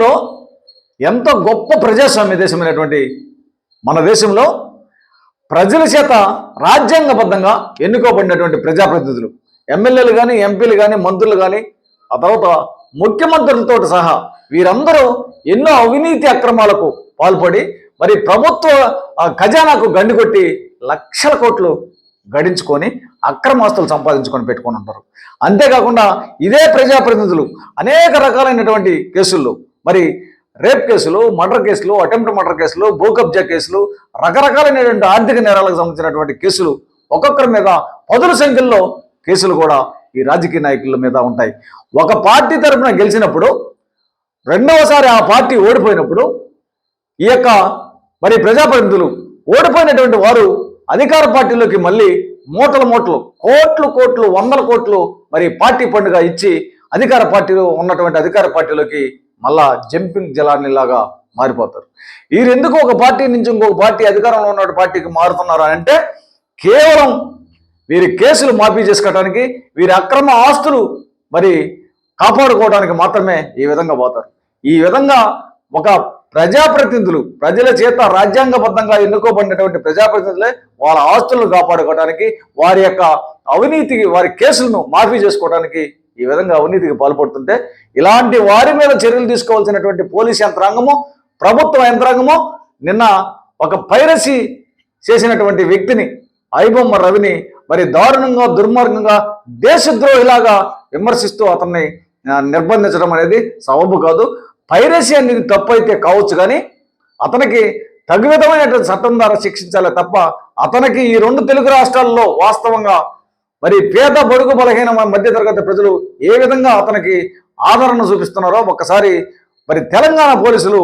లో ఎంతో గొప్ప ప్రజాస్వామ్య దేశమైనటువంటి మన దేశంలో ప్రజల చేత రాజ్యాంగబద్ధంగా ఎన్నుకోబడినటువంటి ప్రజాప్రతినిధులు, ఎమ్మెల్యేలు కానీ, ఎంపీలు కానీ, మంత్రులు కానీ, ఆ తర్వాత ముఖ్యమంత్రులతో సహా వీరందరూ ఎన్నో అవినీతి అక్రమాలకు పాల్పడి మరి ప్రభుత్వ ఖజానాకు గండికొట్టి లక్షల కోట్లు గడించుకొని అక్రమాస్తులు సంపాదించుకొని పెట్టుకొని ఉంటారు. అంతేకాకుండా ఇదే ప్రజాప్రతినిధులు అనేక రకాలైనటువంటి కేసుల్లో, మరి రేప్ కేసులు, మర్డర్ కేసులు, అటెంప్ట్ మర్డర్ కేసులు, భూ కబ్జా కేసులు, రకరకాలైనటువంటి ఆర్థిక నేరాలకు సంబంధించినటువంటి కేసులు ఒక్కొక్కరి మీద పదుల సంఖ్యలో కేసులు కూడా ఈ రాజకీయ నాయకుల మీద ఉంటాయి. ఒక పార్టీ తరఫున గెలిచినప్పుడు, రెండవసారి ఆ పార్టీ ఓడిపోయినప్పుడు ఈ యొక్క మరి ప్రజాప్రతినిధులు ఓడిపోయినటువంటి వారు అధికార పార్టీలోకి మళ్ళీ మూటలు మూటలు, కోట్లు కోట్లు, వందల కోట్లు మరి పార్టీ పండుగ ఇచ్చి అధికార పార్టీలో ఉన్నటువంటి అధికార పార్టీలోకి మళ్ళా జంపింగ్ జలానిలాగా మారిపోతారు. వీరెందుకు ఒక పార్టీ నుంచి ఇంకొక పార్టీ, అధికారంలో ఉన్న పార్టీకి మారుతున్నారు అంటే కేవలం వీరి కేసులు మాఫీ చేసుకోవడానికి, వీరి అక్రమ ఆస్తులు మరి కాపాడుకోవడానికి మాత్రమే ఈ విధంగా పోతారు. ఈ విధంగా ఒక ప్రజాప్రతినిధులు, ప్రజల చేత రాజ్యాంగబద్ధంగా ఎన్నుకోబడినటువంటి ప్రజాప్రతినిధులే వాళ్ళ ఆస్తులను కాపాడుకోవడానికి, వారి యొక్క అవినీతికి, వారి కేసులను మాఫీ చేసుకోవడానికి ఈ విధంగా అవినీతికి పాల్పడుతుంటే, ఇలాంటి వారి మీద చర్యలు తీసుకోవాల్సినటువంటి పోలీస్ యంత్రాంగము, ప్రభుత్వ యంత్రాంగము నిన్న ఒక పైరసీ చేసినటువంటి వ్యక్తిని, ఐబొమ్మ రవిని మరి దారుణంగా, దుర్మార్గంగా, దేశద్రోహిలాగా విమర్శిస్తూ అతన్ని నిర్బంధించడం అనేది సబబు కాదు. పైరసీ అనేది తప్పు అయితే కావచ్చు, కానీ అతనికి తగు విధమైనటువంటి చట్టం ద్వారా శిక్షించాలి తప్ప, అతనికి ఈ రెండు తెలుగు రాష్ట్రాల్లో వాస్తవంగా మరి పేద, బడుగు, బలహీన మధ్యతరగతి ప్రజలు ఏ విధంగా అతనికి ఆదరణ చూపిస్తున్నారో ఒక్కసారి మరి తెలంగాణ పోలీసులు